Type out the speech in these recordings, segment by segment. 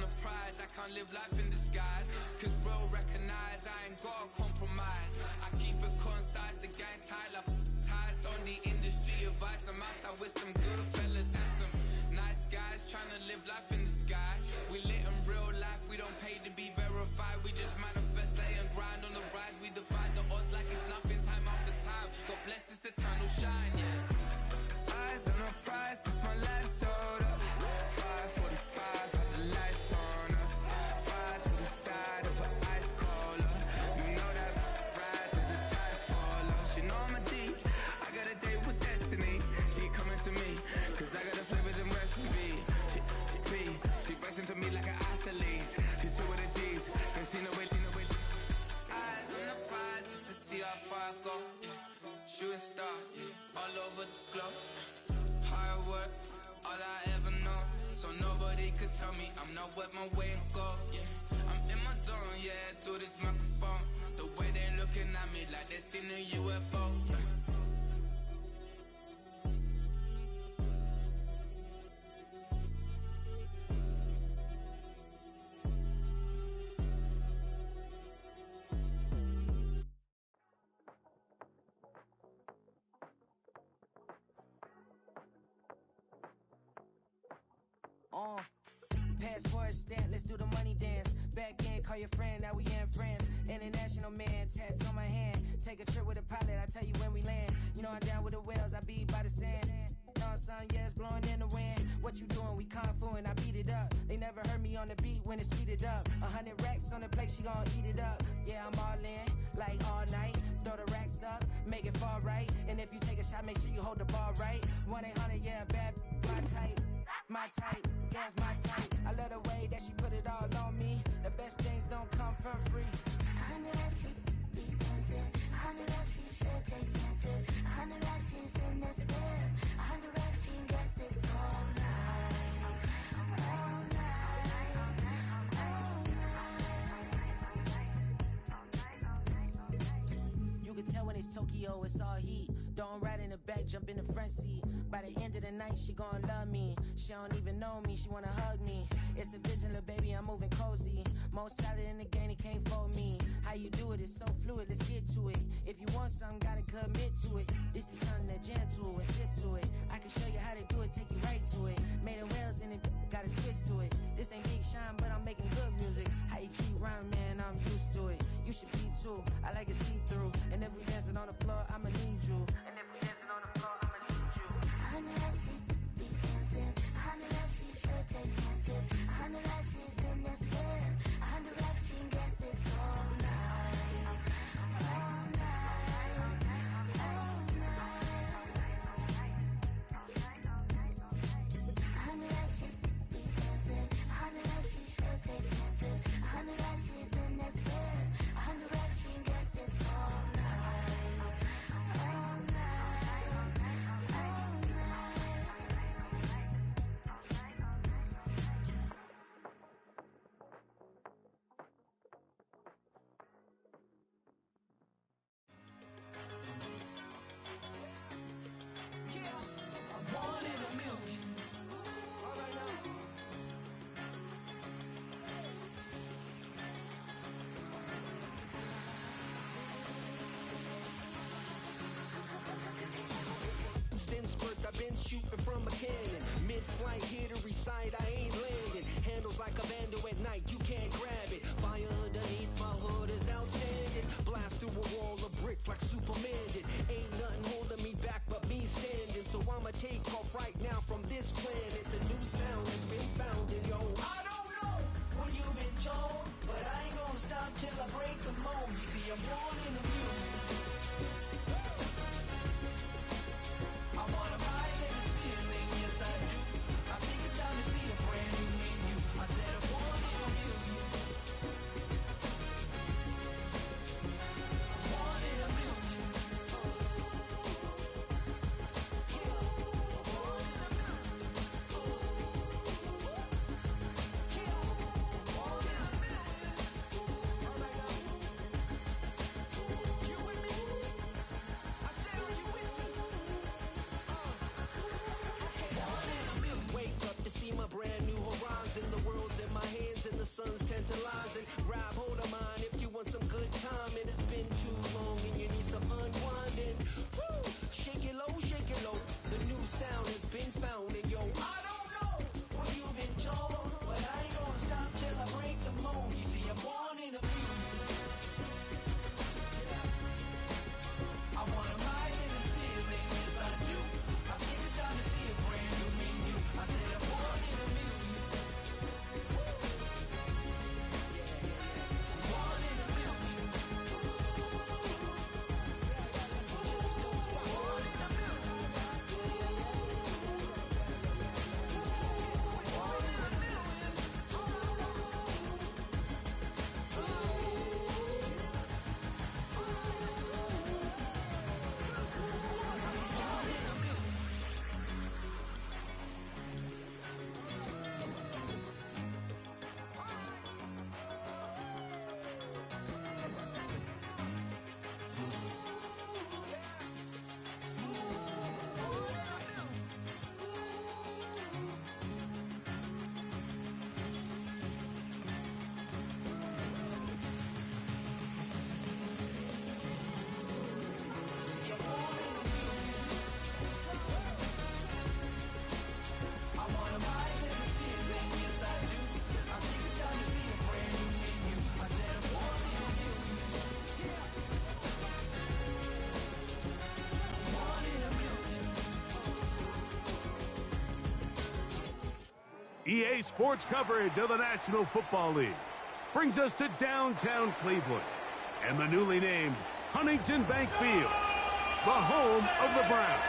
the prize, I can't live life in disguise. Cause real recognize I ain't gotta compromise. I keep it concise, the gang tied up. Ties on the industry advice. I'm outside with some good fellas and some nice guys trying to live life in the sky. We lit in real life, we don't pay to be verified. We just manifest, lay and grind on the rise. We defy the odds like it's nothing, time after time. God bless this eternal shine, yeah. Eyes on the prize, it's my life sold up. 5:45, have the lights on us. Fries for the side of an ice cola. You know that ride till the tires fall off. She know I'm a D, I got a date with destiny. She coming to me, cause I got the flavors and recipe. She racing to me like an athlete. She two with the G's, and she know it. Eyes on the prize just to see how far I go. Yeah. Shooting star, yeah. All over the globe. Hard work, all I ever know. So nobody could tell me I'm not wet my way and go. Yeah, I'm in my zone, yeah, through this microphone. The way they looking at me like they seen a UFO. Passport stamp, let's do the money dance. Back in, call your friend, now we in France. International man, tats on my hand. Take a trip with a pilot, I tell you when we land. You know I'm down with the whales, I be by the sand. Sun, yeah, it's blowing in the wind. What you doing? We kung fu and I beat it up. They never heard me on the beat when it's speeded up. 100 racks on the plate, she gon' eat it up. Yeah, I'm all in, like all night. Throw the racks up, make it fall right. And if you take a shot, make sure you hold the ball right. 1-800, yeah, bad, my type. My type, yeah, it's my type. I love the way that she put it all on me. The best things don't come for free. 100 racks, she be dancing. 100 racks, she should take chances. 100 racks, she's in this bed. 100 racks, she can get this all night. All night. All night. You can tell when it's Tokyo, it's all heat. Don't ride in the back, jump in the front seat. By the end of the night, she gon' love me. She don't even know me, she wanna hug me. It's a vision, little baby, I'm moving cozy. Most solid in the game, he can't fold me. How you do it, it's so fluid, let's get to it. If you want something, gotta commit to it. This is something that jam to and sip to it. I can show you how to do it, take you right to it. Made of whales in it, got a twist to it. This ain't Big Sean, but I'm making good music. How you keep rhyming, man, I'm used to it. You should be too, I like it see-through. And if we dancing on the floor, I'ma need you. And if we dancing on the floor, I'ma need you. 100 racks, she be dancing. 100 racks, she should take chances. 100 racks, she's in this bed. 100 racks, she can get this all night. All night. All night. 100 racks, she be dancing. 100 racks, she should take chances. 100 racks, she's in this bed. 100 racks, she can get this all night. All night. All night. Yeah, I'm one in a million. All right now. Since birth, I've been shooting from a cannon. Mid-flight, here to recite, I ain't landing. Handles like a vandal at night, you can't grab it. Fire underneath my hood is outstanding. Blast through a wall of bricks like Superman did. Ain't nothing holding me back but me standing. So I'ma take off right now from this planet. The new sound has been founded, yo. I don't know what you've been told, but I ain't gonna stop till I break the mold. You see, I'm born in the music. I wanna rise in the ceiling, yes I do. I think it's time to see a brand new menu. I said I'm born in a million. I'm born in a million. Yeah, I'm born in a million. Yeah, I'm born in a million. All right now. EA Sports coverage of the National Football League brings us to downtown Cleveland and the newly named Huntington Bank Field, the home of the Browns.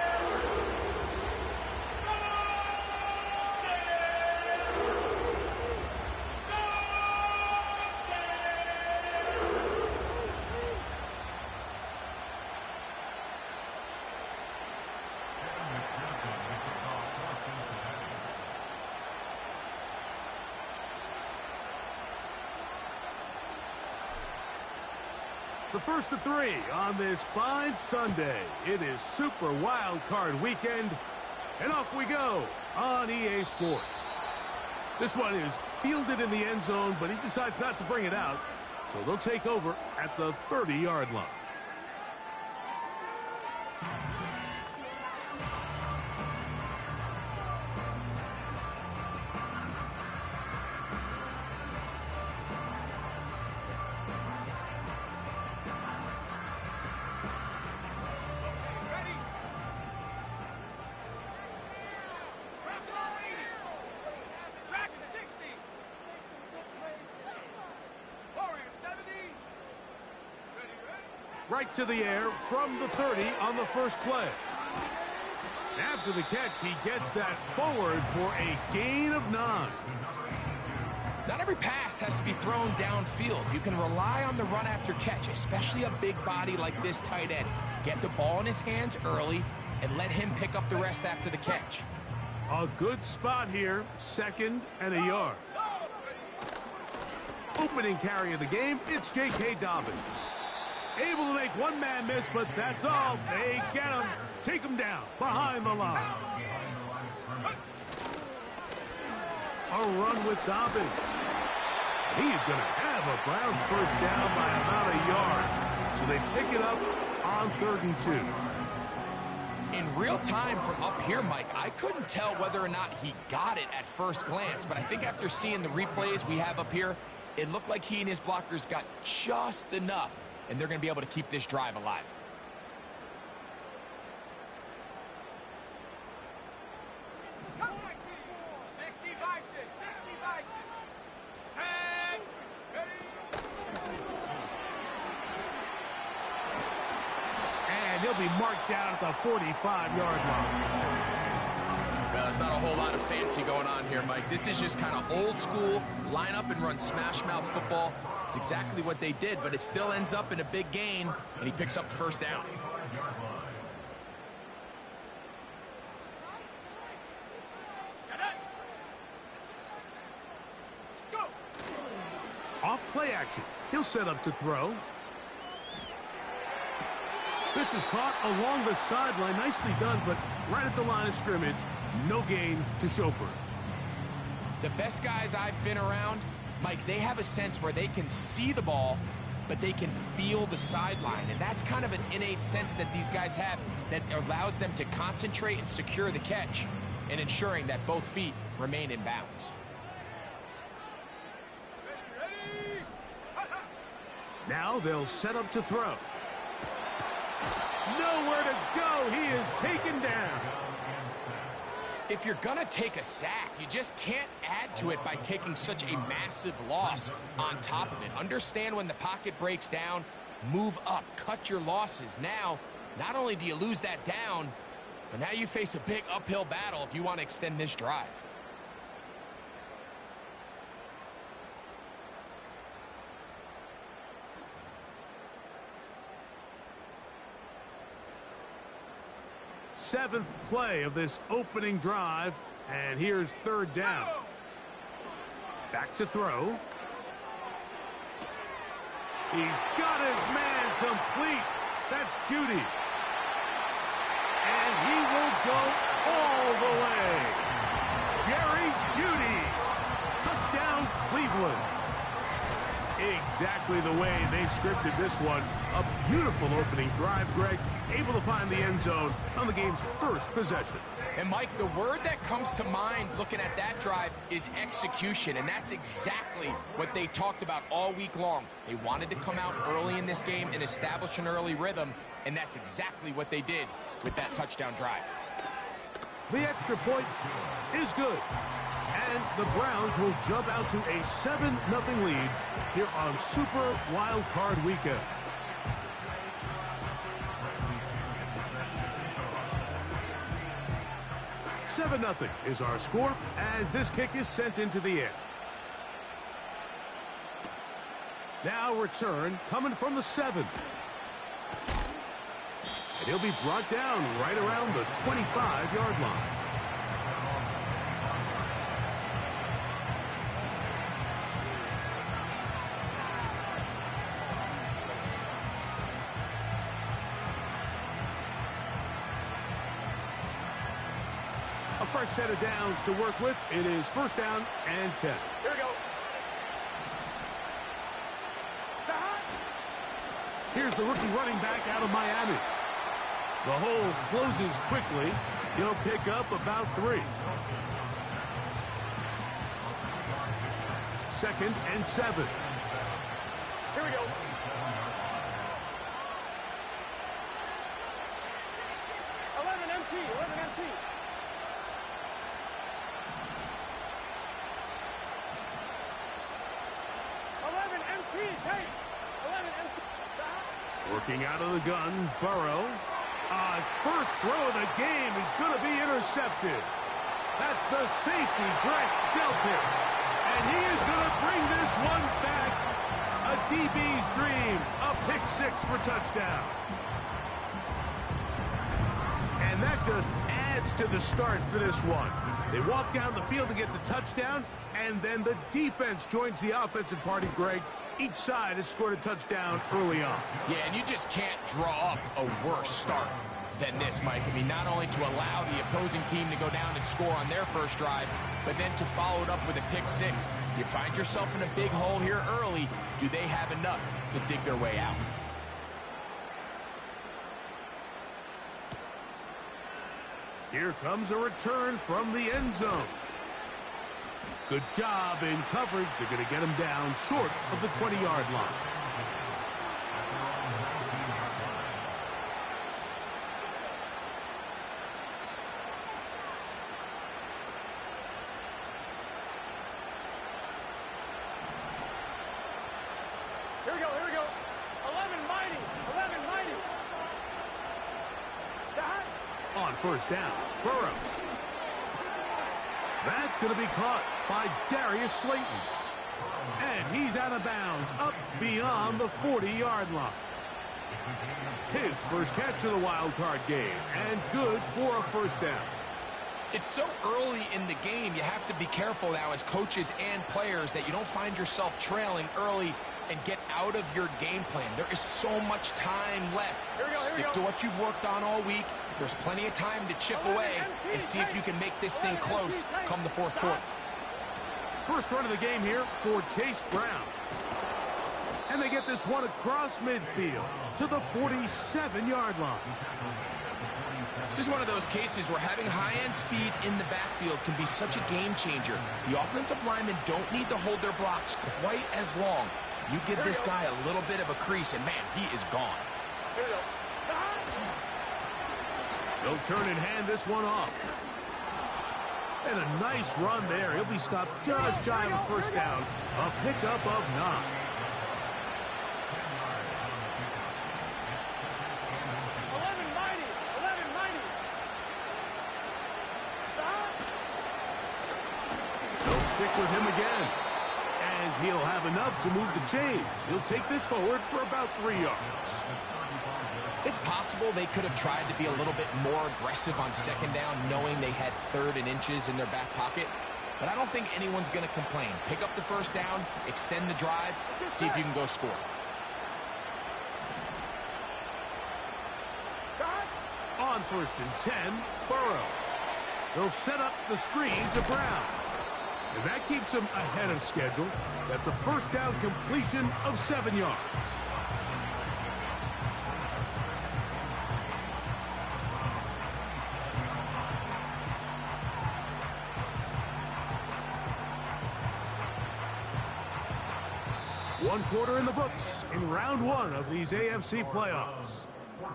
The first of three on this fine Sunday. It is Super Wild Card Weekend, and off we go on EA Sports. This one is fielded in the end zone, but he decides not to bring it out, so they'll take over at the 30-yard line. Right to the air from the 30 on the first play. After the catch, he gets that forward for a gain of 9. Not every pass has to be thrown downfield. You can rely on the run after catch, especially a big body like this tight end. Get the ball in his hands early and let him pick up the rest after the catch. A good spot here, 2nd and a yard. Opening carry of the game, it's J.K. Dobbins. Able to make one man miss, but that's all. They get him, take him down behind the line. A run with Dobbins. He's going to have a Browns first down by about a yard. So they pick it up on 3rd and 2. In real time from up here, Mike, I couldn't tell whether or not he got it at first glance, but I think after seeing the replays we have up here, it looked like he and his blockers got just enough, and they're going to be able to keep this drive alive. And he'll be marked down at the 45-yard line. Well, there's not a whole lot of fancy going on here, Mike. This is just kind of old school, line up and run smash mouth football. It's exactly what they did, but it still ends up in a big gain, and he picks up the first down. Off play action. He'll set up to throw. This is caught along the sideline. Nicely done, but right at the line of scrimmage, no gain to show for it. The best guys I've been around, Mike, they have a sense where they can see the ball, but they can feel the sideline. And that's kind of an innate sense that these guys have that allows them to concentrate and secure the catch and ensuring that both feet remain in bounds. Now they'll set up to throw. Nowhere to go. He is taken down. If you're going to take a sack, you just can't add to it by taking such a massive loss on top of it. Understand when the pocket breaks down, move up, cut your losses. Now, not only do you lose that down, but now you face a big uphill battle if you want to extend this drive. Seventh play of this opening drive, and here's 3rd down. Back to throw. He's got his man complete. That's Jeudy. And he will go all the way. Jerry Jeudy. Touchdown, Cleveland. Exactly the way they scripted this one. A beautiful opening drive, Greg. Able to find the end zone on the game's first possession. And, Mike, the word that comes to mind looking at that drive is execution, and that's exactly what they talked about all week long. They wanted to come out early in this game and establish an early rhythm, and that's exactly what they did with that touchdown drive. The extra point is good. And the Browns will jump out to a 7-0 lead here on Super Wild Card Weekend. $7-0 is our score as this kick is sent into the air. Now return coming from the 7. And he'll be brought down right around the 25-yard line. A fresh set of downs to work with. It is 1st down and 10. Here we go. Here's the rookie running back out of Miami. The hole closes quickly. He'll pick up about 3. 2nd and 7. Here we go. Working out of the gun, Burrow. His first throw of the game is going to be intercepted. That's the safety, Greg Delpit. And he is going to bring this one back. A DB's dream. A pick 6 for touchdown. And that just adds to the start for this one. They walk down the field to get the touchdown, and then the defense joins the offensive party, Greg. Each side has scored a touchdown early on. Yeah, and you just can't draw up a worse start than this, Mike. I mean, not only to allow the opposing team to go down and score on their first drive, but then to follow it up with a pick 6. You find yourself in a big hole here early. Do they have enough to dig their way out? Here comes a return from the end zone. Good job in coverage. They're going to get him down short of the 20-yard line. Here we go, here we go. 11 mighty. On 1st down, Burrow. That's going to be caught by Darius Slayton. And he's out of bounds, up beyond the 40-yard line. His first catch of the wild card game, and good for a 1st down. It's so early in the game, you have to be careful now as coaches and players that you don't find yourself trailing early and get out of your game plan. There is so much time left. Stick to what you've worked on all week. There's plenty of time to chip away and see if you can make this thing close come the 4th quarter. First run of the game here for Chase Brown. And they get this one across midfield to the 47-yard line. This is one of those cases where having high-end speed in the backfield can be such a game changer. The offensive linemen don't need to hold their blocks quite as long. You give this guy a little bit of a crease, and man, he is gone. They'll turn and hand this one off. And a nice run there. He'll be stopped just shy of a 1st down. A pickup of 9. They'll stick with him again. And he'll have enough to move the chains. He'll take this forward for about 3 yards. It's possible they could have tried to be a little bit more aggressive on 2nd down, knowing they had 3rd and inches in their back pocket. But I don't think anyone's going to complain. Pick up the 1st down, extend the drive, see if you can go score. On 1st and 10, Burrow. They'll set up the screen to Brown. And that keeps him ahead of schedule. That's a 1st down completion of 7 yards. One quarter in the books in round 1 of these AFC playoffs.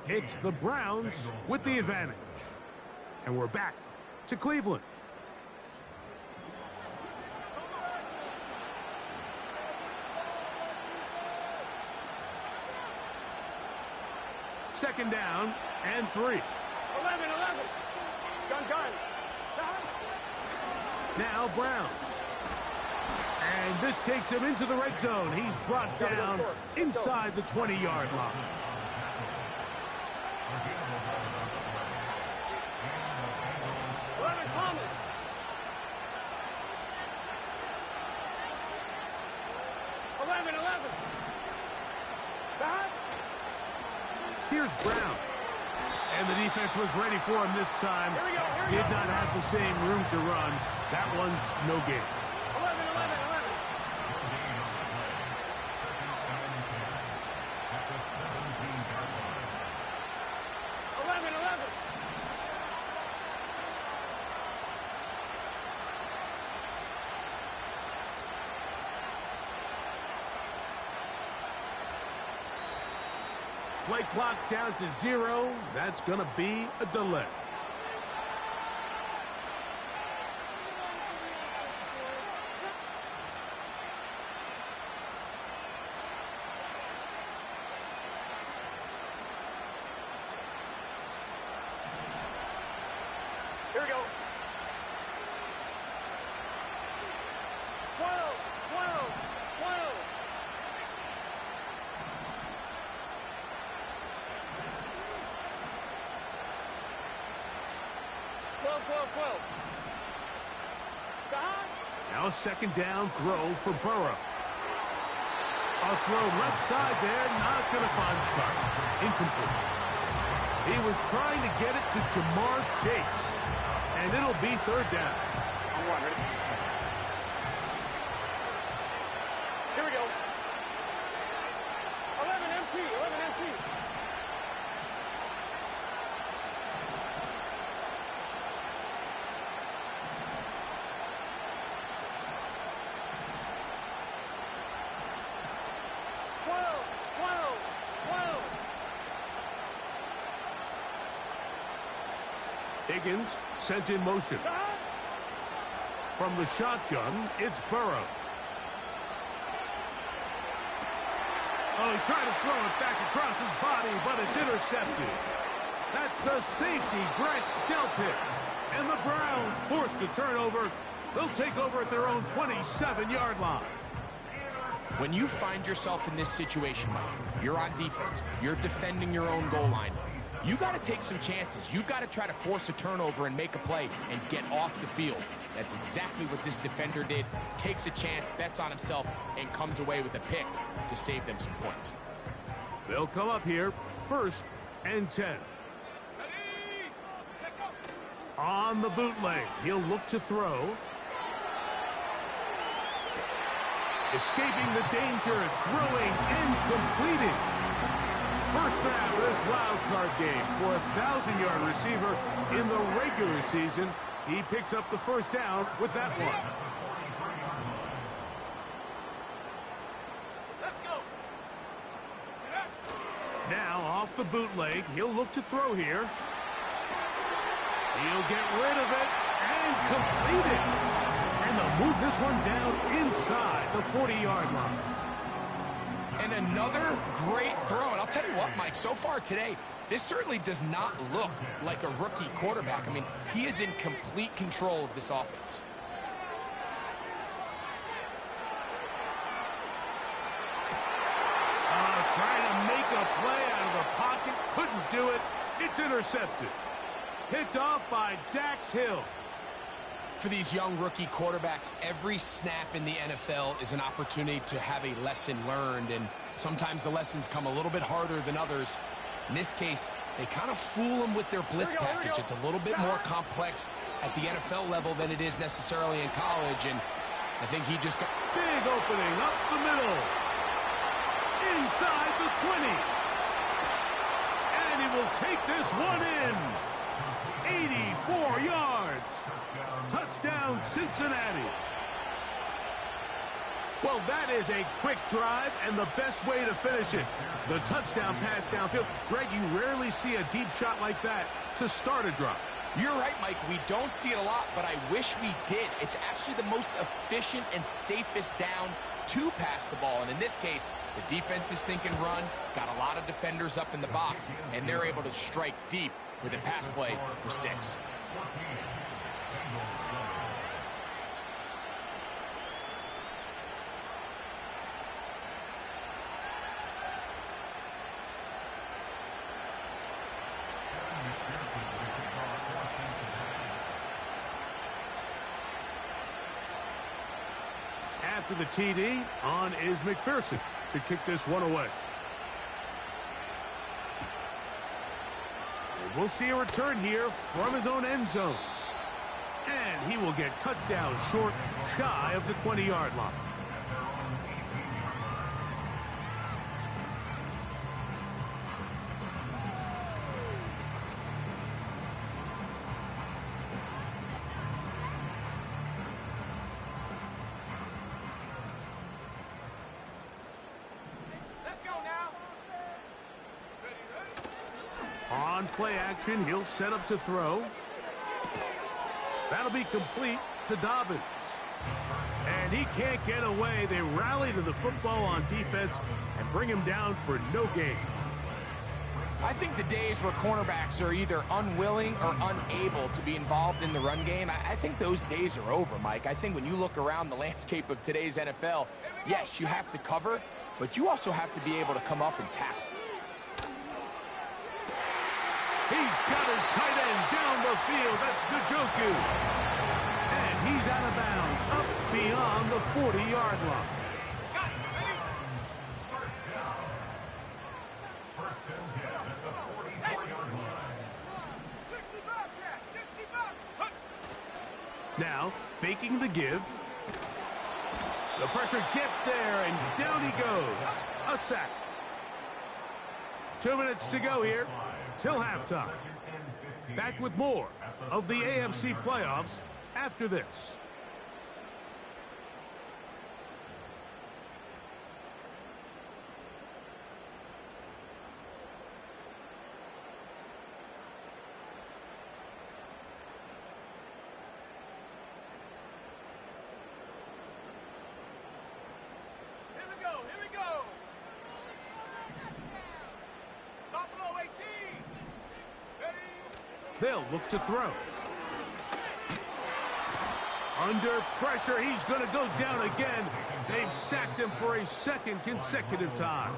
It's the Browns with the advantage. And we're back to Cleveland. Second down and 3. 11. Gun. Now Brown. And this takes him into the red zone. He's brought down inside the 20-yard line. Here's Brown. And the defense was ready for him this time. Did not have the same room to run. That one's no gain. 11. Play clock down to 0. That's going to be a delay. Here we go. 12. 12. Now a second down throw for Burrow. A throw left side there, not going to find the target. Incomplete. He was trying to get it to Jamar Chase. And it'll be third down. Ready? Here we go. 11 empty. 12. Higgins sent in motion. From the shotgun, it's Burrow. Oh, he tried to throw it back across his body, but it's intercepted. That's the safety, Grant Delpit. And the Browns force the turnover. They'll take over at their own 27-yard line. When you find yourself in this situation, Mike, you're on defense, you're defending your own goal line, you got to take some chances. You've got to try to force a turnover and make a play and get off the field. That's exactly what this defender did. Takes a chance, bets on himself, and comes away with a pick to save them some points. They'll come up here, 1st and 10. On the bootleg, he'll look to throw. Escaping the danger, throwing and completing. First down of this wild card game for a 1,000-yard receiver in the regular season. He picks up the first down with that one. Let's go. Now off the bootleg, he'll look to throw here. He'll get rid of it and complete it. And they'll move this one down inside the 40-yard line. And another great throw. And I'll tell you what, Mike, so far today, this certainly does not look like a rookie quarterback. I mean, he is in complete control of this offense. Trying to make a play out of the pocket. Couldn't do it. It's intercepted. Picked off by Dax Hill. For these young rookie quarterbacks, every snap in the NFL is an opportunity to have a lesson learned, and sometimes the lessons come a little bit harder than others. In this case, they kind of fool them with their blitz package. It's a little bit more complex at the NFL level than it is necessarily in college, and I think he just got... Big opening up the middle. Inside the 20. And he will take this one in. 84 yards. Touchdown, Cincinnati. Well, that is a quick drive and the best way to finish it. The touchdown pass downfield. Greg, you rarely see a deep shot like that to start a drive. You're right, Mike. We don't see it a lot, but I wish we did. It's actually the most efficient and safest down to pass the ball. And in this case, the defense is thinking run, got a lot of defenders up in the box, and they're able to strike deep with a pass play for 6. After the TD, on is McPherson to kick this one away. And we'll see a return here from his own end zone. And he will get cut down short, shy of the 20-yard line. On play action, he'll set up to throw. That'll be complete to Dobbins. And he can't get away. They rally to the football on defense and bring him down for no gain. I think the days where cornerbacks are either unwilling or unable to be involved in the run game, I think those days are over, Mike. I think when you look around the landscape of today's NFL, yes, you have to cover, but you also have to be able to come up and tackle. He's got his tight end down the field. That's Njoku. And he's out of bounds, up beyond the 40-yard line. First and 10 at the 44-yard line. 60 back, yeah, 60 back. Now, faking the give. The pressure gets there, and down he goes. A sack. 2 minutes to go here till halftime. Back with more of the AFC playoffs after this. They'll look to throw. Under pressure, he's going to go down again. They've sacked him for a second consecutive time.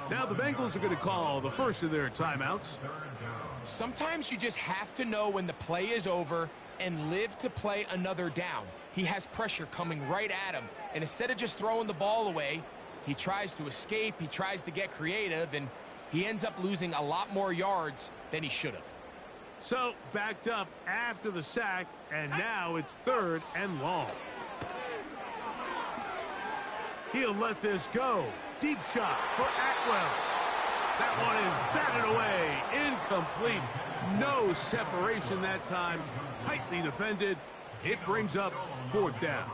Now the Bengals are going to call the first of their timeouts. Sometimes you just have to know when the play is over and live to play another down. He has pressure coming right at him, and instead of just throwing the ball away, he tries to escape, he tries to get creative, and he ends up losing a lot more yards than he should have. So, backed up after the sack, and now it's 3rd and long. He'll let this go. Deep shot for Atwell. That one is batted away. Incomplete. No separation that time. Tightly defended. It brings up 4th down.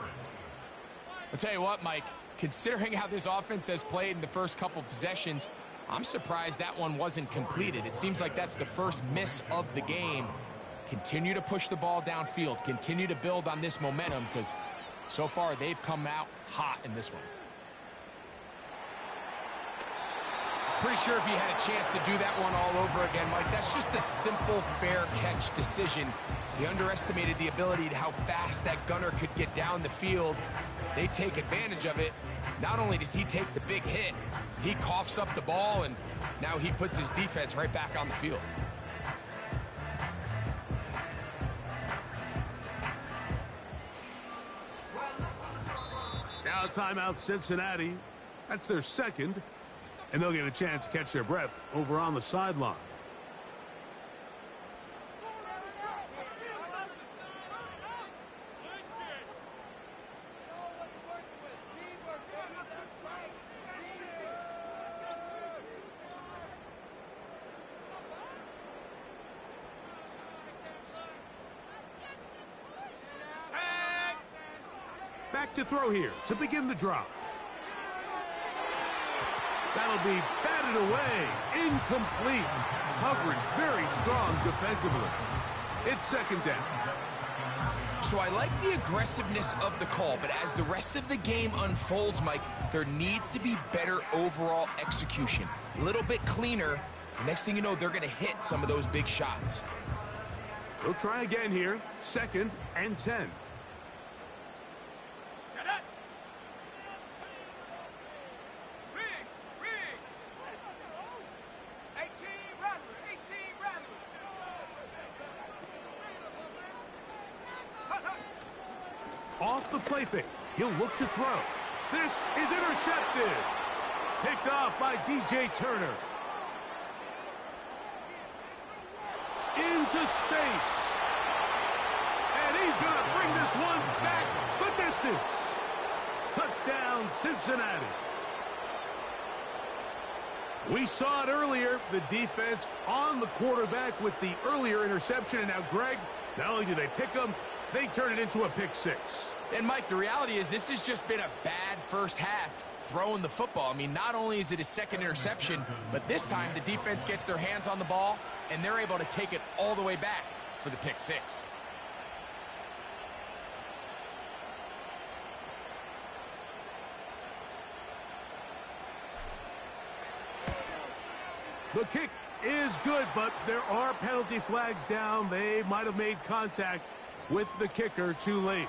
I'll tell you what, Mike, considering how this offense has played in the first couple possessions, I'm surprised that one wasn't completed. It seems like that's the first miss of the game. Continue to push the ball downfield. Continue to build on this momentum because so far they've come out hot in this one. Pretty sure if he had a chance to do that one all over again, Mike, that's just a simple, fair catch decision. He underestimated the ability to how fast that gunner could get down the field. They take advantage of it. Not only does he take the big hit, he coughs up the ball, and now he puts his defense right back on the field. Now timeout Cincinnati. That's their second, and they'll get a chance to catch their breath over on the sideline. Back to throw here to begin the drive. That'll be batted away. Incomplete. Coverage very strong defensively. It's second down. So I like the aggressiveness of the call, but as the rest of the game unfolds, Mike, there needs to be better overall execution. A little bit cleaner. The next thing you know, they're going to hit some of those big shots. We'll try again here. 2nd and 10. Shut up! Riggs! 18 Rattler! Off the play fake. He'll look to throw. This is intercepted. Picked off by DJ Turner. Into space. And he's going to bring this one back the distance. Touchdown, Cincinnati. We saw it earlier, the defense on the quarterback with the earlier interception. And now, Greg, not only do they pick him, they turn it into a pick six. And, Mike, the reality is this has just been a bad first half throwing the football. I mean, not only is it his second interception, but this time the defense gets their hands on the ball, and they're able to take it all the way back for the pick six. The kick is good, but there are penalty flags down. They might have made contact with the kicker too late.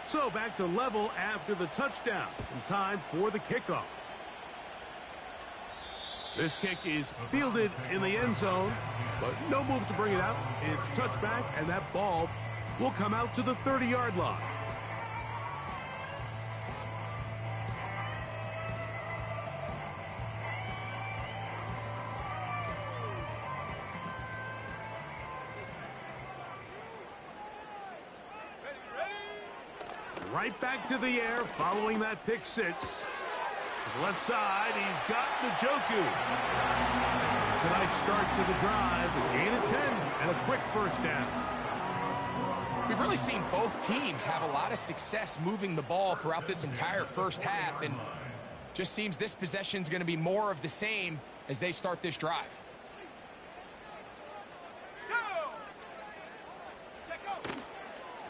So back to level after the touchdown. And time for the kickoff. This kick is fielded in the end zone, but no move to bring it out. It's touchback, and that ball will come out to the 30-yard line. Right back to the air following that pick six. To the left side, he's got Njoku. It's a nice start to the drive. Gain of 10 and a quick first down. We've really seen both teams have a lot of success moving the ball throughout this entire first half, and just seems this possession is going to be more of the same as they start this drive.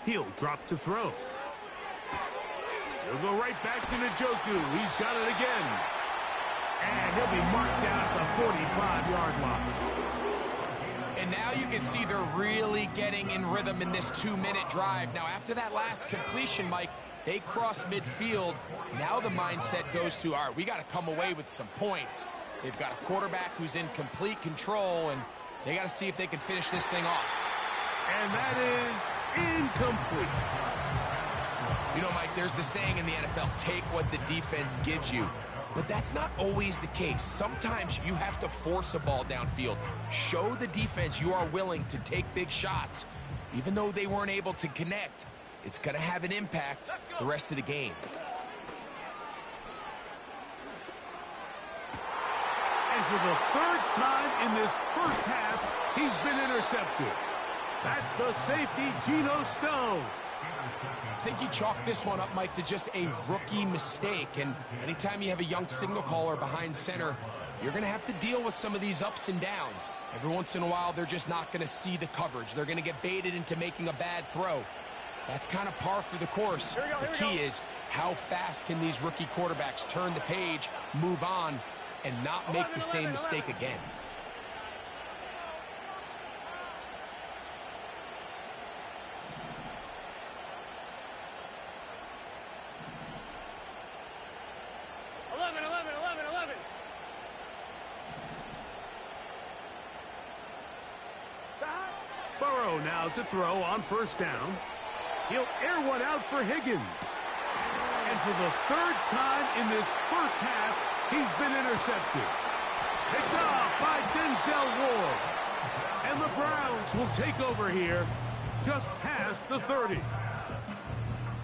He'll drop to throw. He'll go right back to Njoku. He's got it again. And he'll be marked down at the 45-yard line. And now you can see they're really getting in rhythm in this 2-minute drive. Now, after that last completion, Mike, they cross midfield. Now the mindset goes to, all right, we got to come away with some points. They've got a quarterback who's in complete control, and they got to see if they can finish this thing off. And that is incomplete. You know, Mike, there's the saying in the NFL, take what the defense gives you. But that's not always the case. Sometimes you have to force a ball downfield. Show the defense you are willing to take big shots. Even though they weren't able to connect, it's going to have an impact the rest of the game. And for the third time in this first half, he's been intercepted. That's the safety, Geno Stone. I think you chalk this one up, Mike, to just a rookie mistake. And anytime you have a young signal caller behind center, you're going to have to deal with some of these ups and downs. Every once in a while, they're just not going to see the coverage. They're going to get baited into making a bad throw. That's kind of par for the course. The key is how fast can these rookie quarterbacks turn the page, move on, and not make the same mistake again. Burrow now to throw on first down. He'll air one out for Higgins. And for the third time in this first half, he's been intercepted. Picked off by Denzel Ward. And the Browns will take over here just past the 30.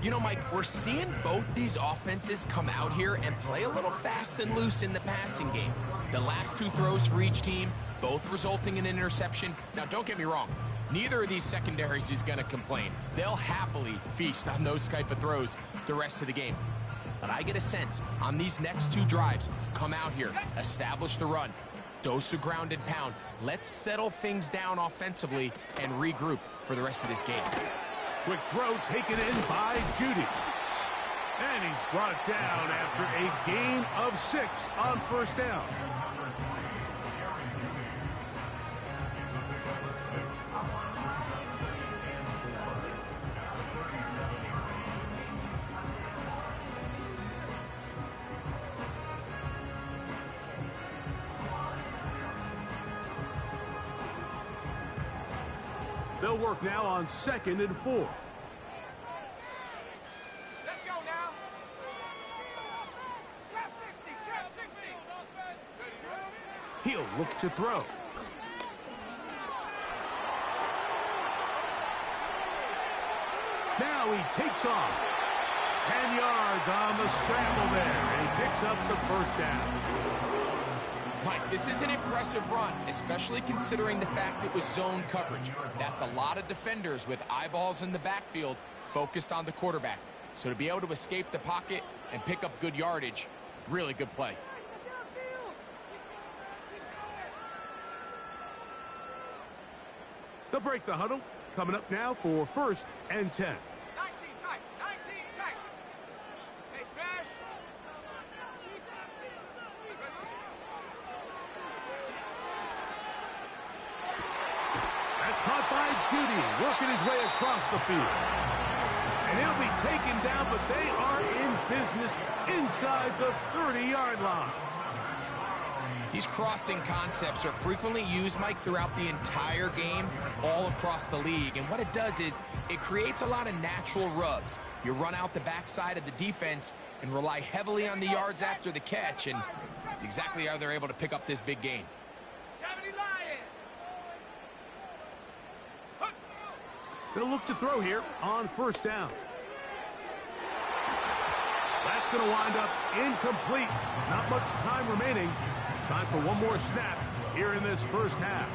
You know, Mike, we're seeing both these offenses come out here and play a little fast and loose in the passing game. The last 2 throws for each team, both resulting in an interception. Now, don't get me wrong. Neither of these secondaries is going to complain. They'll happily feast on those type of throws the rest of the game. But I get a sense on these next 2 drives, come out here, establish the run, dose of ground and pound. Let's settle things down offensively and regroup for the rest of this game. Quick throw taken in by Judy. And he's brought down after a gain of 6 on first down. They'll work now on 2nd and 4. Let's go now. Trap 60, trap 60. He'll look to throw. Now he takes off. 10 yards on the scramble there, and he picks up the first down. Mike, this is an impressive run, especially considering the fact it was zone coverage. That's a lot of defenders with eyeballs in the backfield focused on the quarterback. So to be able to escape the pocket and pick up good yardage, really good play. They'll break the huddle. Coming up now for 1st and 10. 19 tight, 19 tight. Hey, smash. That's caught by Judy, working his way across the field. And he'll be taken down, but they are in business inside the 30-yard line. These crossing concepts are frequently used, Mike, throughout the entire game, all across the league. And what it does is it creates a lot of natural rubs. You run out the backside of the defense and rely heavily on the yards after the catch, and it's exactly how they're able to pick up this big gain. 70 Lions. They'll look to throw here on 1st down. That's going to wind up incomplete. Not much time remaining. Time for one more snap here in this first half.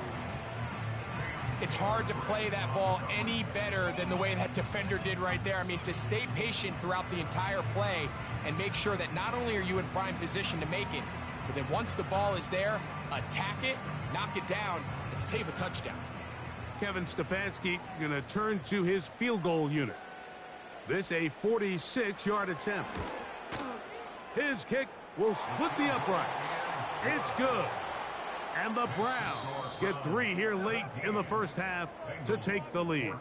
It's hard to play that ball any better than the way that defender did right there. I mean, to stay patient throughout the entire play and make sure that not only are you in prime position to make it, but then once the ball is there, attack it, knock it down, and save a touchdown. Kevin Stefanski going to turn to his field goal unit. This a 46-yard attempt. His kick will split the uprights. It's good. And the Browns get 3 here late in the first half to take the lead.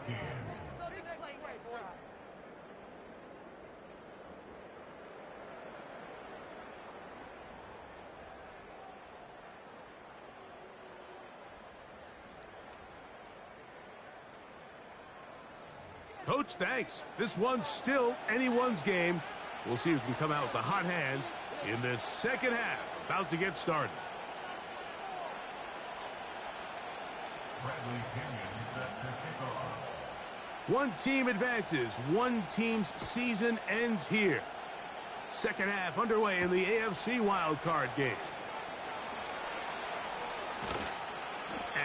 Coach, thanks. This one's still anyone's game. We'll see who can come out with the hot hand in this second half. About to get started. One team advances. One team's season ends here. Second half underway in the AFC wildcard game.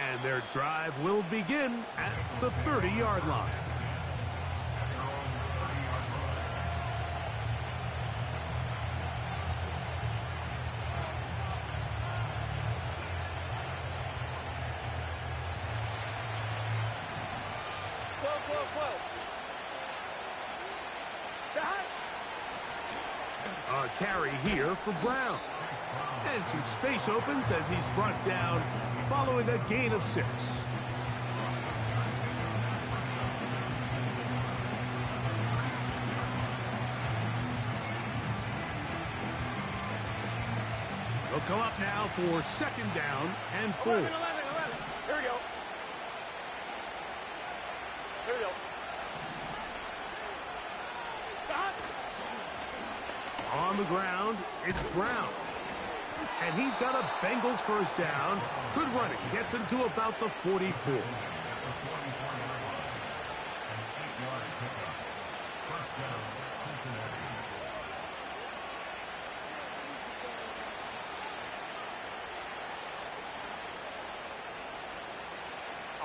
And their drive will begin at the 30-yard line. A carry here for Brown. And some space opens as he's brought down following a gain of 6. They'll come up now for 2nd down and 4. 11. Here we go. Here we go. On the ground, it's Brown. And he's got a Bengals first down. Good running. Gets him to about the 44.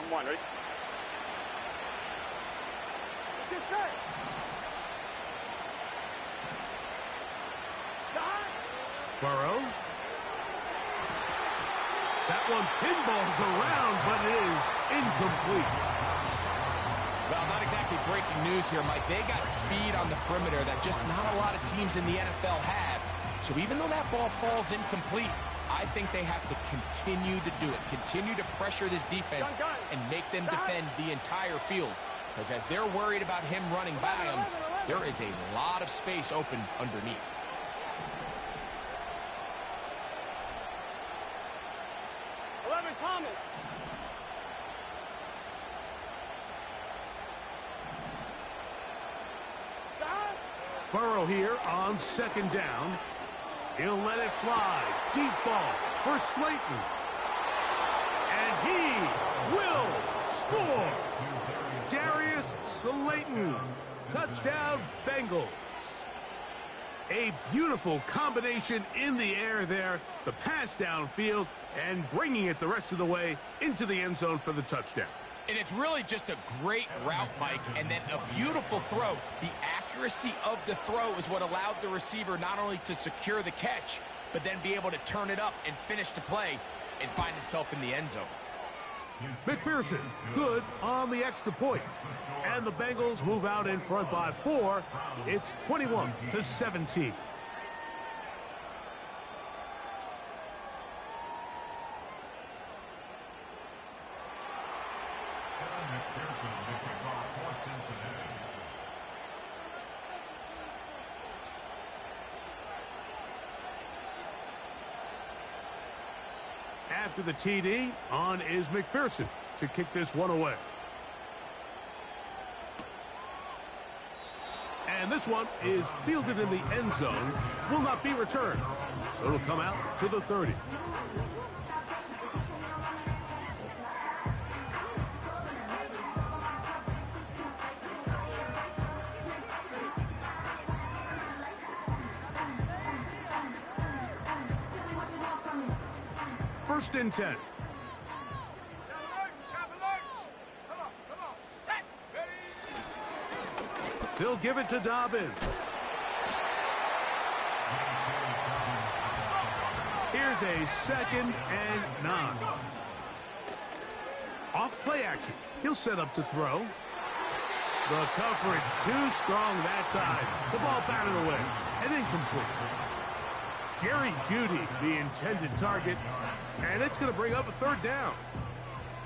On one, ready? Get set. Burrow. That one pinballs around, but it is incomplete. Well, not exactly breaking news here, Mike. They got speed on the perimeter that just not a lot of teams in the NFL have. So even though that ball falls incomplete, I think they have to continue to do it. Continue to pressure this defense and make them defend the entire field. Because as they're worried about him running by them, there is a lot of space open underneath. Thomas. Burrow here on second down. He'll let it fly. Deep ball for Slayton. And he will score. Darius Slayton. Touchdown, Bengals. A beautiful combination in the air there. The pass downfield and bringing it the rest of the way into the end zone for the touchdown. And it's really just a great route, Mike, and then a beautiful throw. The accuracy of the throw is what allowed the receiver not only to secure the catch, but then be able to turn it up and finish the play and find himself in the end zone. McPherson, good on the extra point. And the Bengals move out in front by 4. It's 21-17. After the TD, on is McPherson to kick this one away. And this one is fielded in the end zone, will not be returned. So it'll come out to the 30. First and 10. They'll give it to Dobbins. Here's a 2nd and 9. Off play action. He'll set up to throw. The coverage too strong that time. The ball batted away and incomplete. Jerry Jeudy, the intended target, and it's going to bring up a 3rd down.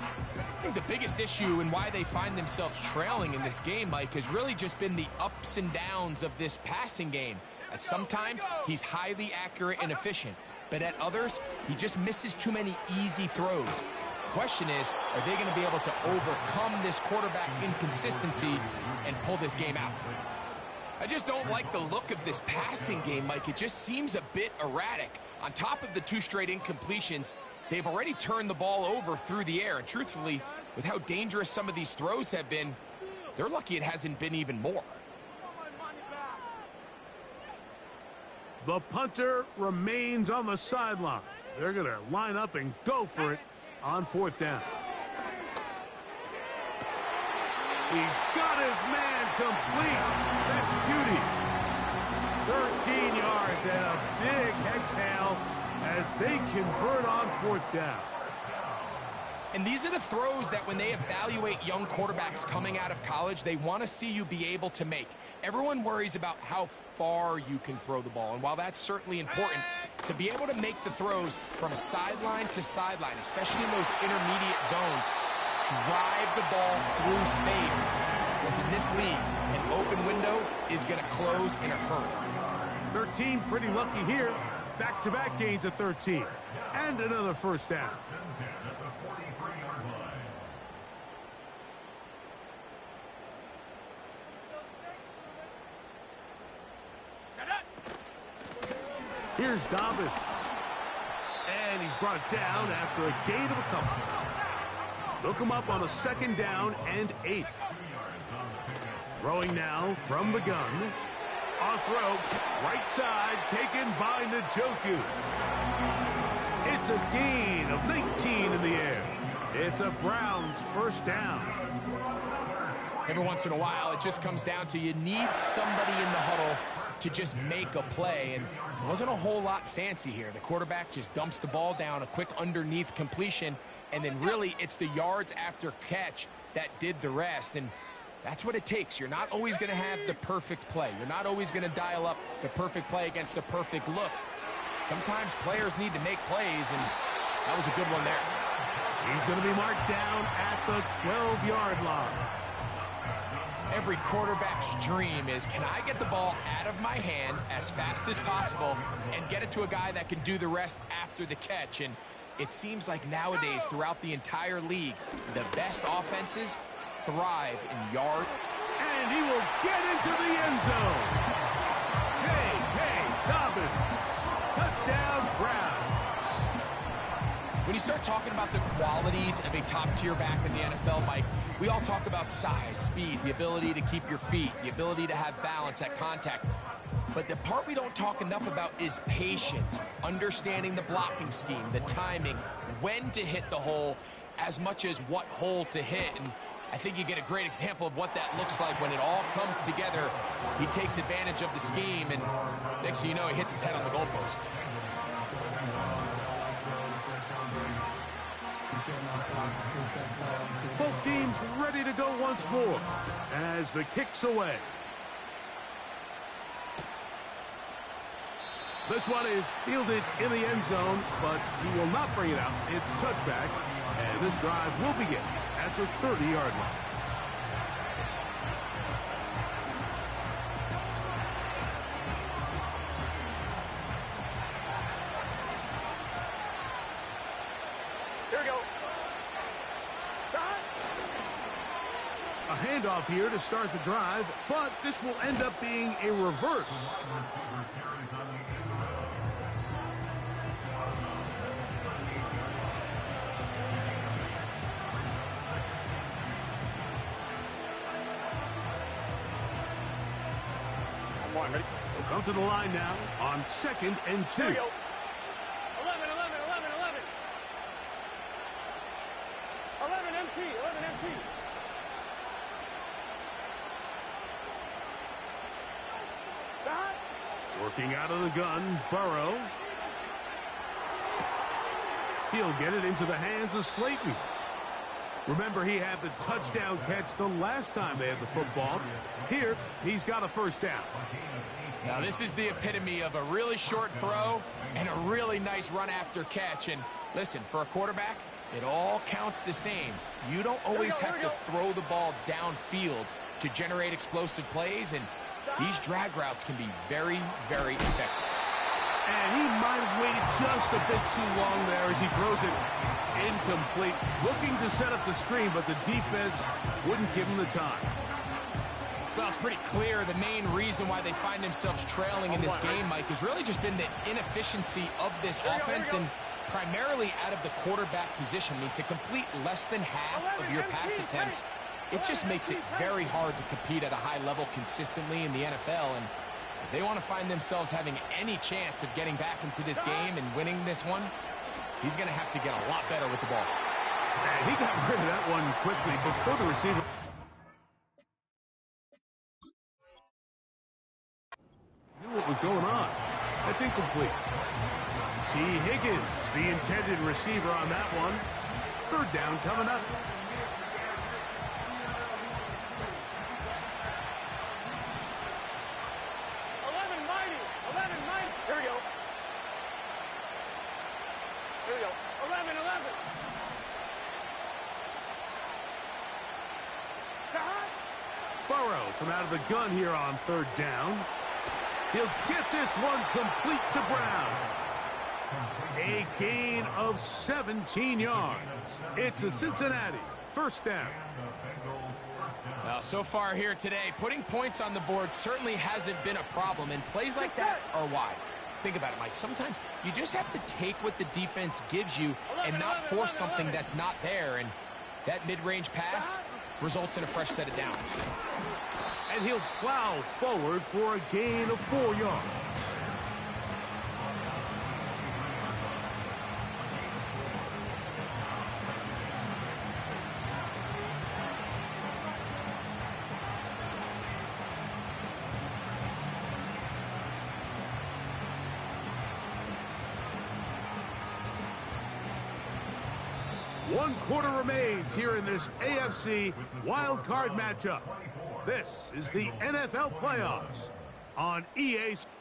I think the biggest issue and why they find themselves trailing in this game, Mike, has really just been the ups and downs of this passing game. At sometimes, he's highly accurate and efficient, but at others, he just misses too many easy throws. The question is, are they going to be able to overcome this quarterback inconsistency and pull this game out? I just don't like the look of this passing game, Mike. It just seems a bit erratic. On top of the 2 straight incompletions, they've already turned the ball over through the air. And truthfully, with how dangerous some of these throws have been, they're lucky it hasn't been even more. The punter remains on the sideline. They're going to line up and go for it on 4th down. He's got his man complete. That's Jeudy. 13 yards and a big exhale as they convert on 4th down. And these are the throws that when they evaluate young quarterbacks coming out of college, they want to see you be able to make. Everyone worries about how far you can throw the ball. And while that's certainly important, to be able to make the throws from sideline to sideline, especially in those intermediate zones, drive the ball through space. Because in this league, an open window is going to close in a hurry. 13 pretty lucky here. Back-to-back gains of 13. And another 1st down. Here's Dobbins. And he's brought down after a gain of a couple. They'll come up on a 2nd down and 8. Throwing now from the gun. On throw, right side, taken by Njoku. It's a gain of 19 in the air. It's a Browns first down. Every once in a while, it just comes down to you need somebody in the huddle to just make a play, and it wasn't a whole lot fancy here. The quarterback just dumps the ball down, a quick underneath completion, and then really it's the yards after catch that did the rest, and that's what it takes. You're not always going to have the perfect play. You're not always going to dial up the perfect play against the perfect look. Sometimes players need to make plays, and that was a good one there. He's going to be marked down at the 12-yard line. Every quarterback's dream is, can I get the ball out of my hand as fast as possible and get it to a guy that can do the rest after the catch? And it seems like nowadays throughout the entire league, the best offenses thrive in yard. And he will get into the end zone. J.K. Dobbins. Touchdown, Browns. When you start talking about the qualities of a top-tier back in the NFL, Mike, we all talk about size, speed, the ability to keep your feet, the ability to have balance at contact. But the part we don't talk enough about is patience, understanding the blocking scheme, the timing, when to hit the hole, as much as what hole to hit. And I think you get a great example of what that looks like when it all comes together. He takes advantage of the scheme, and next thing you know, he hits his head on the goalpost. Both teams ready to go once more as the kick's away. This one is fielded in the end zone, but he will not bring it out. It's touchback, and this drive will begin at the 30-yard line. Here we go. A handoff here to start the drive, but this will end up being a reverse. Ready? We'll come to the line now on 2nd and 2. Here we go. 11, 11, 11, 11. 11 MT, 11 MT. Working out of the gun, Burrow. He'll get it into the hands of Slayton. Remember, he had the touchdown catch the last time they had the football. Here, he's got a first down. Now, this is the epitome of a really short throw and a really nice run after catch. And listen, for a quarterback, it all counts the same. You don't always have to throw the ball downfield to generate explosive plays, and these drag routes can be very, very effective. And he might have waited just a bit too long there as he throws it incomplete. Looking to set up the screen, but the defense wouldn't give him the time. Well, it's pretty clear the main reason why they find themselves trailing in this game, Mike, has really just been the inefficiency of this offense and primarily out of the quarterback position. I mean, to complete less than half of your pass attempts, it just makes it very hard to compete at a high level consistently in the NFL. And if they want to find themselves having any chance of getting back into this game and winning this one, he's going to have to get a lot better with the ball. And he got rid of that one quickly before the receiver. Knew what was going on. That's incomplete. T. Higgins, the intended receiver on that one. 3rd down coming up. Burrow from out of the gun here on 3rd down. He'll get this one complete to Brown. A gain of 17 yards. It's a Cincinnati first down. Now, so far here today, putting points on the board certainly hasn't been a problem, and plays like that are why. Think about it, Mike. Sometimes you just have to take what the defense gives you and not force something that's not there, and that mid-range pass results in a fresh set of downs. And he'll plow forward for a gain of 4 yards. 1 quarter remains here in this AFC wild card matchup. This is the NFL playoffs on EA Sports.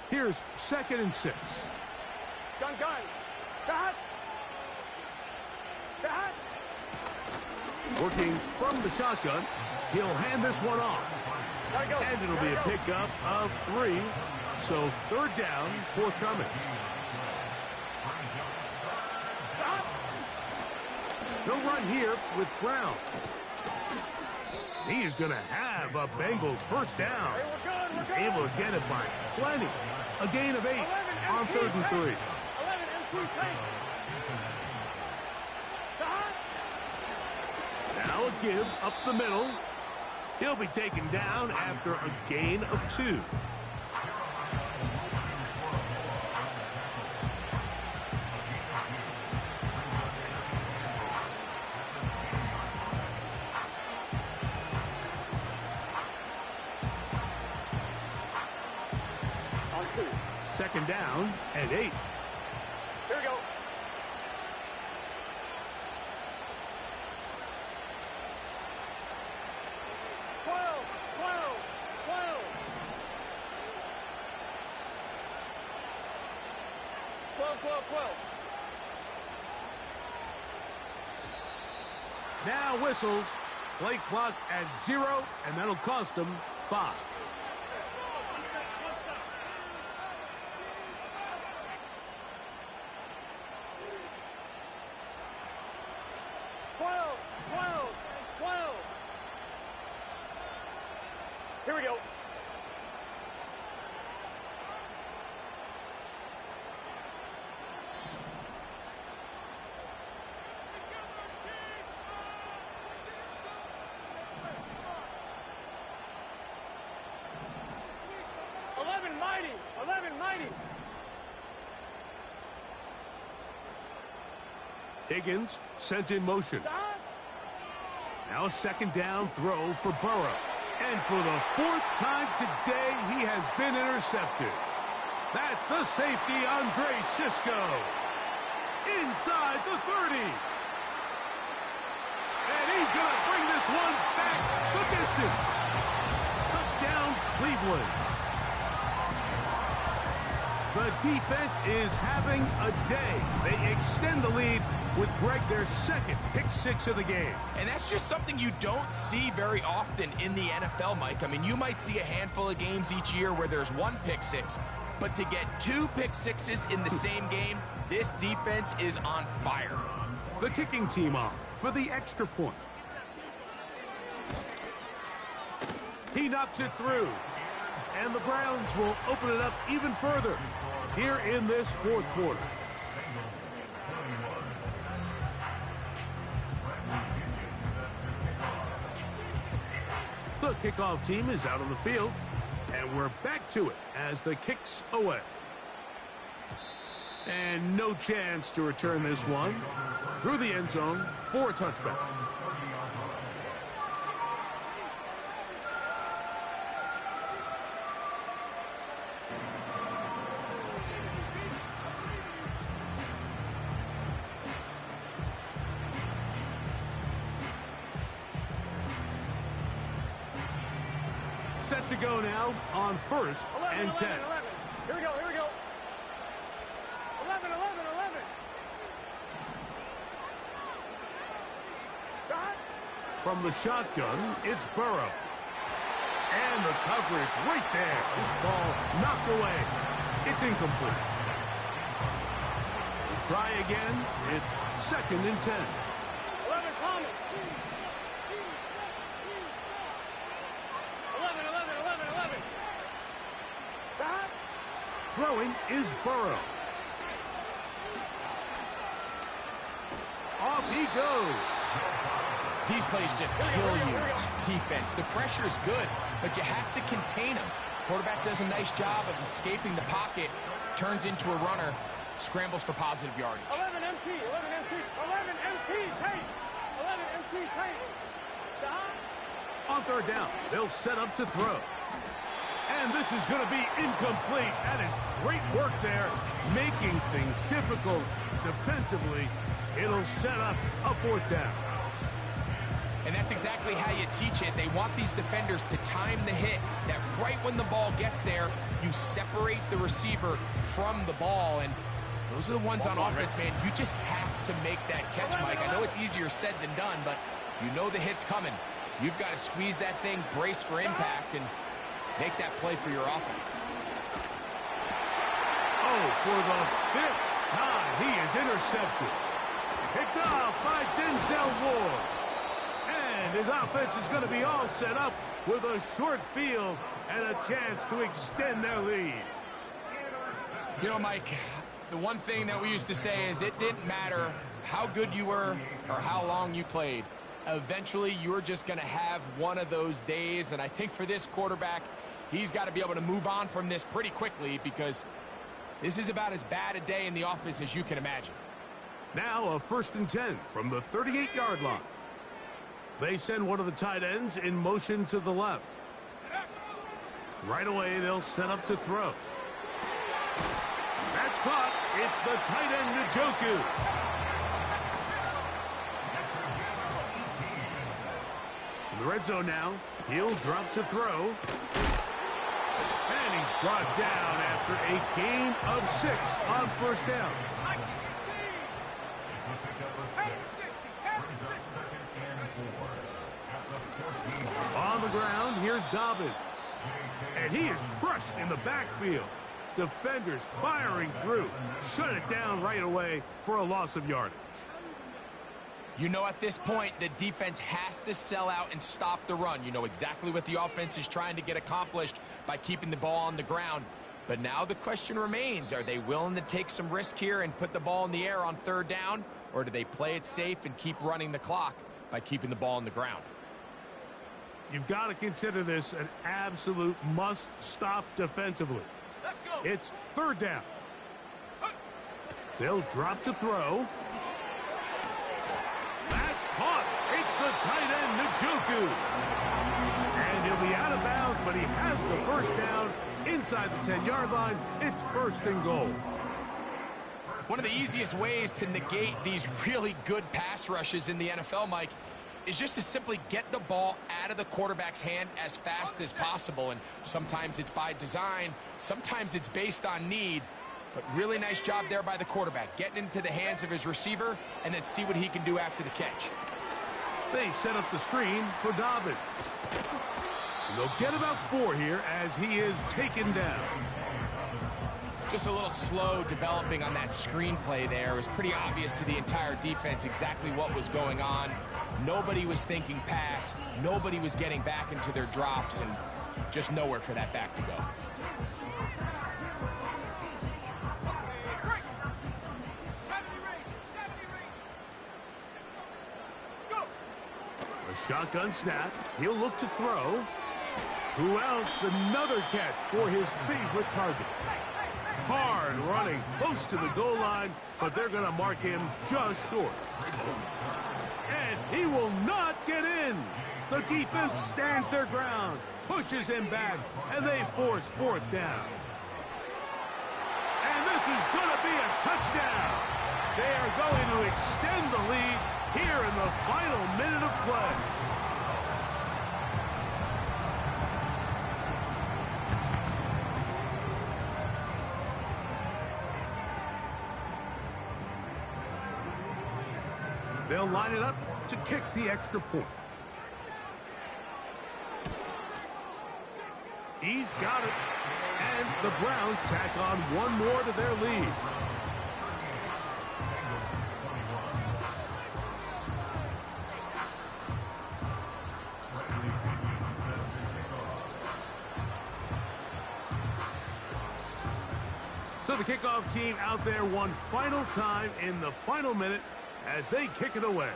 Here's 2nd and 6. Gun. Got. Working from the shotgun, he'll hand this one off. And it'll be a pickup of 3. So 3rd down, forthcoming. No run here with Brown. He is going to have a Bengals 1st down. He's able to get it by plenty. A gain of 8 on 3rd and 3. Now a give up the middle. He'll be taken down after a gain of 2. On 2. 2nd down and 8. Here we go. Now whistles. Play clock at 0, and that'll cost him 5. Here we go. Higgins sent in motion. Now a 2nd down throw for Burrow. And for the 4th time today, he has been intercepted. That's the safety, Andre Cisco. Inside the 30. And he's going to bring this one back the distance. Touchdown, Cleveland. The defense is having a day. They extend the lead with Greg, their 2nd pick 6 of the game. And that's just something you don't see very often in the NFL, Mike. I mean, you might see a handful of games each year where there's 1 pick 6, but to get 2 pick 6s in the same game, this defense is on fire. The kicking team off for the extra point. He knocks it through. And the Browns will open it up even further here in this 4th quarter. The kickoff team is out on the field, and we're back to it as the kick's away. And no chance to return this one through the end zone for a touchback. Set to go now on 1st and 10. 11. Here we go. 11. From the shotgun, it's Burrow. And the coverage right there. This ball knocked away. It's incomplete. We'll try again. It's 2nd and 10. 11, Thomas. 11. Throwing is Burrow. Off he goes. These plays just kill you on defense. The pressure is good, but you have to contain them. Quarterback does a nice job of escaping the pocket, turns into a runner, scrambles for positive yardage. 11 MT, tape. 11 MT, third down. They'll set up to throw. And this is going to be incomplete. That is great work there, making things difficult defensively. It'll set up a fourth down. And that's exactly how you teach it. They want these defenders to time the hit, that right when the ball gets there, you separate the receiver from the ball. And those are the ones on offense, man. You just have to make that catch, Mike. I know it's easier said than done, but you know the hit's coming. You've got to squeeze that thing, brace for impact, and make that play for your offense. Oh, for the fifth time, he is intercepted. Picked off by Denzel Ward. And his offense is going to be all set up with a short field and a chance to extend their lead. You know, Mike, the one thing that we used to say is it didn't matter how good you were or how long you played. Eventually, you're just going to have one of those days. And I think for this quarterback, he's got to be able to move on from this pretty quickly because this is about as bad a day in the office as you can imagine. Now a 1st and 10 from the 38-yard line. They send one of the tight ends in motion to the left. Right away, they'll set up to throw. That's caught. It's the tight end, Njoku. In the red zone now, he'll drop to throw. And he's brought down after a gain of 6 on first down. On the ground, here's Dobbins. And he is crushed in the backfield. Defenders firing through. Shut it down right away for a loss of yardage. You know, at this point, the defense has to sell out and stop the run. You know exactly what the offense is trying to get accomplished by keeping the ball on the ground. But now the question remains, are they willing to take some risk here and put the ball in the air on third down? Or do they play it safe and keep running the clock by keeping the ball on the ground? You've got to consider this an absolute must-stop defensively. Let's go. It's third down. They'll drop to throw. That's caught. It's the tight end, Njoku. And he'll be out of bounds, but he has the first down inside the 10-yard line. It's 1st and goal. One of the easiest ways to negate these really good pass rushes in the NFL, Mike, is just to simply get the ball out of the quarterback's hand as fast as possible. And sometimes it's by design, sometimes it's based on need. But really nice job there by the quarterback, getting into the hands of his receiver and then see what he can do after the catch. They set up the screen for Dobbins. And they'll get about 4 here as he is taken down. Just a little slow developing on that screenplay there. It was pretty obvious to the entire defense exactly what was going on. Nobody was thinking pass. Nobody was getting back into their drops, and just nowhere for that back to go. A shotgun snap. He'll look to throw. Who else? Another catch for his favorite target. Hard running close to the goal line, but they're going to mark him just short. And he will not get in. The defense stands their ground, pushes him back, and they force 4th down. And this is going to be a touchdown. They are going to extend the lead here in the final minute of play. They'll line it up to kick the extra point. He's got it. And the Browns tack on one more to their lead. So the kickoff team out there one final time in the final minute as they kick it away.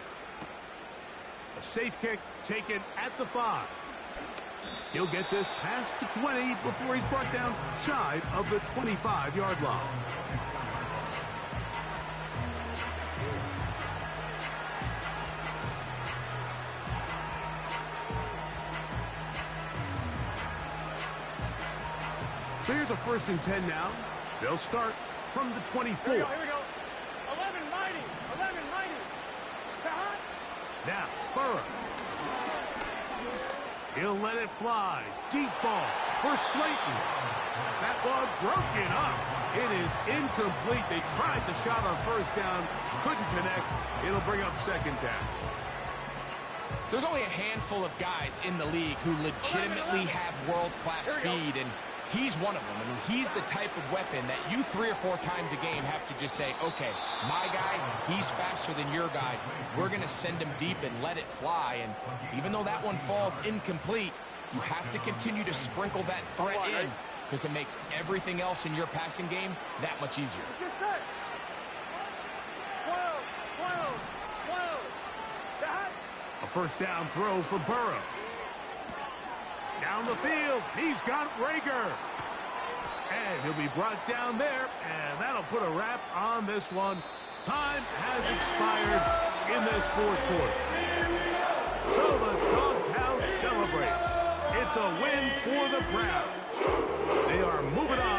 A safe kick taken at the 5. He'll get this past the 20 before he's brought down shy of the 25-yard line. So here's a 1st and 10 now. They'll start from the 24. Here we go. 11 mighty. 11 mighty. Now, Burrow. He'll let it fly. Deep ball for Slayton. That ball broken up. It is incomplete. They tried the shot on 1st down. Couldn't connect. It'll bring up 2nd down. There's only a handful of guys in the league who legitimately have world-class speed, and he's one of them. I mean, he's the type of weapon that you 3 or 4 times a game have to just say, okay, my guy, he's faster than your guy. We're going to send him deep and let it fly. And even though that one falls incomplete, you have to continue to sprinkle that threat in because it makes everything else in your passing game that much easier. A 1st down throw for Burrow. Down the field, he's got Rager. And he'll be brought down there, and that'll put a wrap on this one. Time has expired in this 4th quarter. So the Dog Pound celebrates. It's a win for the Browns. They are moving on.